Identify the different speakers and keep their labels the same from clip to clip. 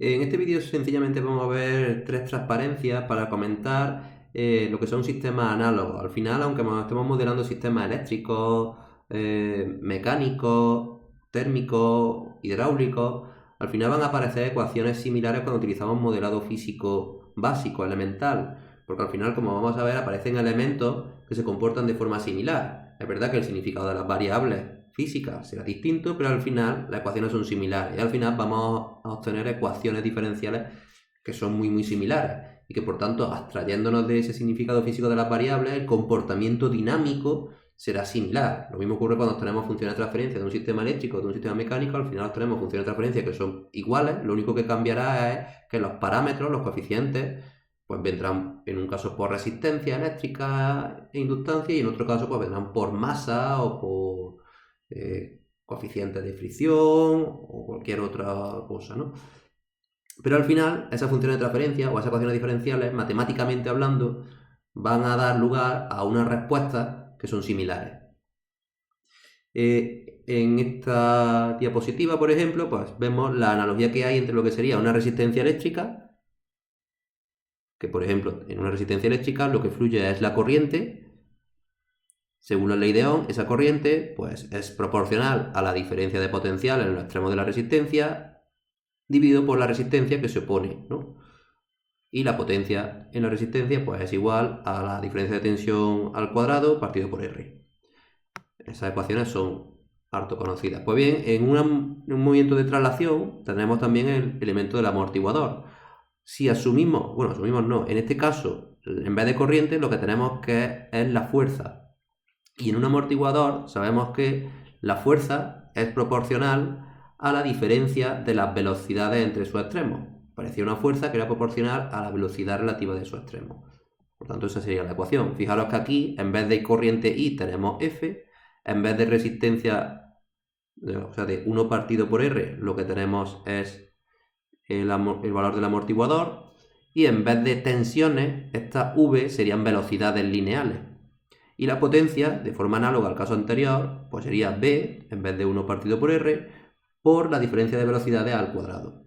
Speaker 1: En este vídeo sencillamente vamos a ver tres transparencias para comentar lo que son sistemas análogos. Al final, aunque estemos modelando sistemas eléctricos, mecánicos, térmicos, hidráulicos, al final van a aparecer ecuaciones similares cuando utilizamos modelado físico básico, elemental, porque al final, como vamos a ver, aparecen elementos que se comportan de forma similar. Es verdad que el significado de las variables física será distinto, pero al final las ecuaciones son similares y al final vamos a obtener ecuaciones diferenciales que son muy similares y que por tanto, abstrayéndonos de ese significado físico de las variables, el comportamiento dinámico será similar. Lo mismo ocurre cuando tenemos funciones de transferencia de un sistema eléctrico o de un sistema mecánico. Al final tenemos funciones de transferencia que son iguales, lo único que cambiará es que los parámetros, los coeficientes, pues vendrán en un caso por resistencia eléctrica e inductancia y en otro caso pues vendrán por masa o por coeficientes de fricción o cualquier otra cosa, ¿no? Pero al final, esas funciones de transferencia o esas ecuaciones diferenciales, matemáticamente hablando, van a dar lugar a unas respuestas que son similares. En esta diapositiva, por ejemplo, pues vemos la analogía que hay entre lo que sería una resistencia eléctrica, que por ejemplo, en una resistencia eléctrica lo que fluye es la corriente. Según la ley de Ohm, esa corriente pues, es proporcional a la diferencia de potencial en los extremos de la resistencia dividido por la resistencia que se opone, ¿no? Y la potencia en la resistencia pues, es igual a la diferencia de tensión al cuadrado partido por R. Esas ecuaciones son harto conocidas. Pues bien, en un movimiento de traslación tenemos también el elemento del amortiguador. Si asumimos no, en este caso, en vez de corriente, lo que tenemos que es la fuerza. Y en un amortiguador sabemos que la fuerza es proporcional a la diferencia de las velocidades entre sus extremos. Parecía una fuerza que era proporcional a la velocidad relativa de sus extremos. Por tanto, esa sería la ecuación. Fijaros que aquí, en vez de corriente I, tenemos F. En vez de resistencia, o sea, de 1 partido por R, lo que tenemos es el valor del amortiguador. Y en vez de tensiones, estas V serían velocidades lineales. Y la potencia, de forma análoga al caso anterior, pues sería B, en vez de 1 partido por R, por la diferencia de velocidades al cuadrado.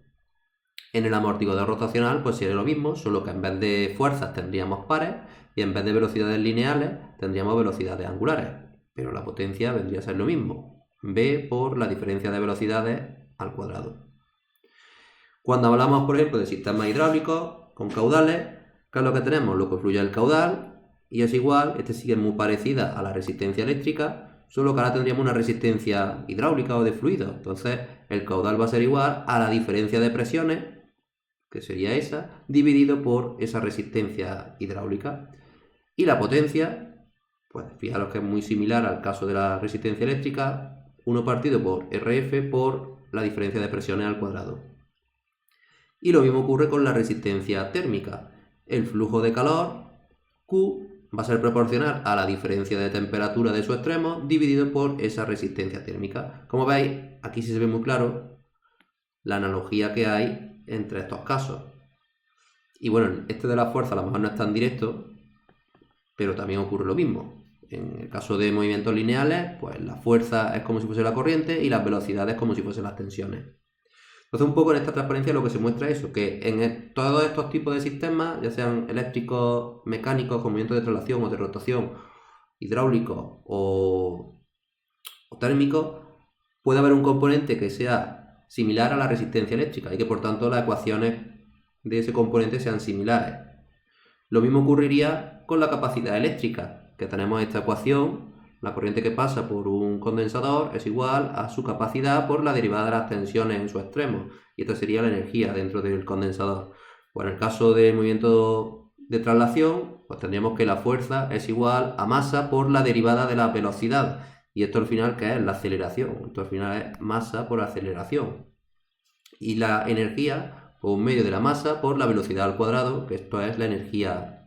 Speaker 1: En el amortiguador rotacional, pues sería lo mismo, solo que en vez de fuerzas tendríamos pares y en vez de velocidades lineales tendríamos velocidades angulares. Pero la potencia vendría a ser lo mismo, B por la diferencia de velocidades al cuadrado. Cuando hablamos, por ejemplo, de sistemas hidráulicos con caudales, ¿qué es lo que tenemos? Lo que fluye el caudal y es igual, sí que es muy parecida a la resistencia eléctrica, solo que ahora tendríamos una resistencia hidráulica o de fluido. Entonces el caudal va a ser igual a la diferencia de presiones, que sería esa, dividido por esa resistencia hidráulica. Y la potencia, pues fijaros que es muy similar al caso de la resistencia eléctrica, 1 partido por RF por la diferencia de presiones al cuadrado. Y lo mismo ocurre con la resistencia térmica. El flujo de calor, Q, va a ser proporcional a la diferencia de temperatura de su extremo dividido por esa resistencia térmica. Como veis, aquí sí se ve muy claro la analogía que hay entre estos casos. Y bueno, este de la fuerza a lo mejor no es tan directo, pero también ocurre lo mismo. En el caso de movimientos lineales, pues la fuerza es como si fuese la corriente y las velocidades como si fuesen las tensiones. Entonces, un poco en esta transparencia lo que se muestra es eso, que en todos estos tipos de sistemas, ya sean eléctricos, mecánicos, con movimientos de traslación o de rotación, hidráulicos o térmicos, puede haber un componente que sea similar a la resistencia eléctrica y que por tanto las ecuaciones de ese componente sean similares. Lo mismo ocurriría con la capacidad eléctrica, que tenemos esta ecuación. La corriente que pasa por un condensador es igual a su capacidad por la derivada de las tensiones en su extremo. Y esta sería la energía dentro del condensador. Pues en el caso del movimiento de traslación, pues tendríamos que la fuerza es igual a masa por la derivada de la velocidad. Y esto al final, ¿qué es? La aceleración. Esto al final es masa por aceleración. Y la energía, por un medio de la masa por la velocidad al cuadrado, que esto es la energía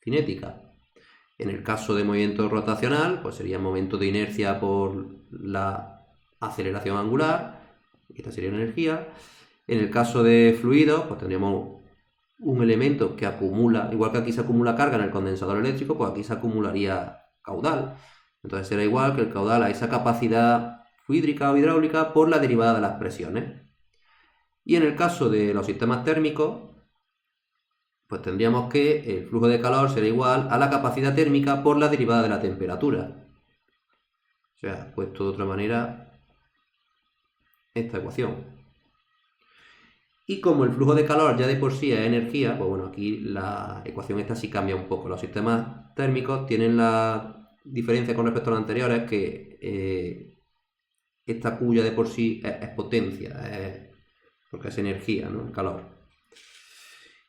Speaker 1: cinética. En el caso de movimiento rotacional, pues sería momento de inercia por la aceleración angular, esta sería la energía. En el caso de fluidos, pues tendríamos un elemento que acumula, igual que aquí se acumula carga en el condensador eléctrico, pues aquí se acumularía caudal. Entonces será igual que el caudal a esa capacidad fluídrica o hidráulica por la derivada de las presiones. Y en el caso de los sistemas térmicos, pues tendríamos que el flujo de calor será igual a la capacidad térmica por la derivada de la temperatura. O sea, puesto de otra manera, esta ecuación. Y como el flujo de calor ya de por sí es energía, pues bueno, aquí la ecuación esta sí cambia un poco. Los sistemas térmicos tienen la diferencia con respecto a los anteriores, que esta Q ya de por sí es potencia, porque es energía, ¿no? El calor.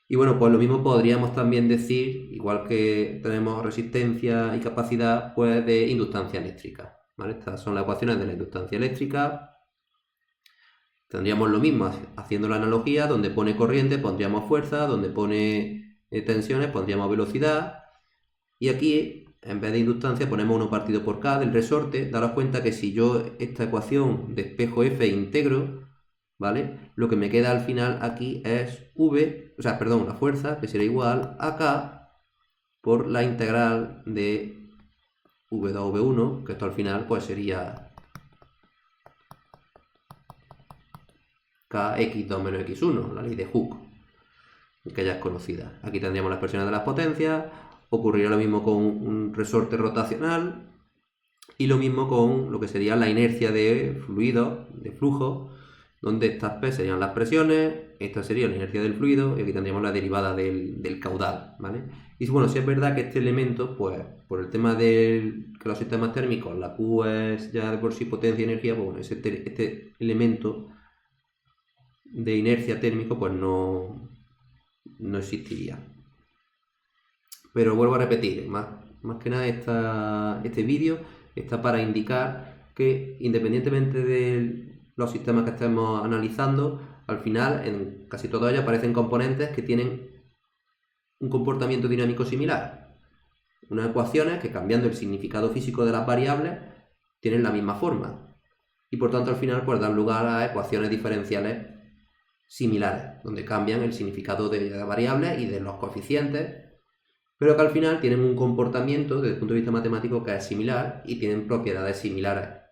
Speaker 1: Y bueno, pues lo mismo podríamos también decir, igual que tenemos resistencia y capacidad, pues de inductancia eléctrica, ¿vale? Estas son las ecuaciones de la inductancia eléctrica. Tendríamos lo mismo haciendo la analogía, donde pone corriente pondríamos fuerza, donde pone tensiones pondríamos velocidad, y aquí en vez de inductancia ponemos 1 partido por K del resorte. Daros cuenta que si yo esta ecuación de espejo F integro, ¿vale? Lo que me queda al final aquí es la fuerza, que será igual a K por la integral de V2V1, que esto al final pues sería Kx2 menos x1, la ley de Hooke, que ya es conocida. Aquí tendríamos las expresiones de las potencias, ocurriría lo mismo con un resorte rotacional y lo mismo con lo que sería la inercia de fluido, de flujo, donde estas P serían las presiones, esta sería la inercia del fluido y aquí tendríamos la derivada del caudal, ¿vale? Y bueno, si es verdad que este elemento, pues por el tema de que los sistemas térmicos, la Q es ya de por sí potencia y energía, pues bueno, este elemento de inercia térmico pues no existiría. Pero vuelvo a repetir, más que nada este vídeo está para indicar que independientemente de los sistemas que estemos analizando, al final en casi todos ellos aparecen componentes que tienen un comportamiento dinámico similar. Unas ecuaciones que, cambiando el significado físico de las variables, tienen la misma forma. Y por tanto al final pues dan lugar a ecuaciones diferenciales similares, donde cambian el significado de las variables y de los coeficientes, pero que al final tienen un comportamiento desde el punto de vista matemático que es similar y tienen propiedades similares.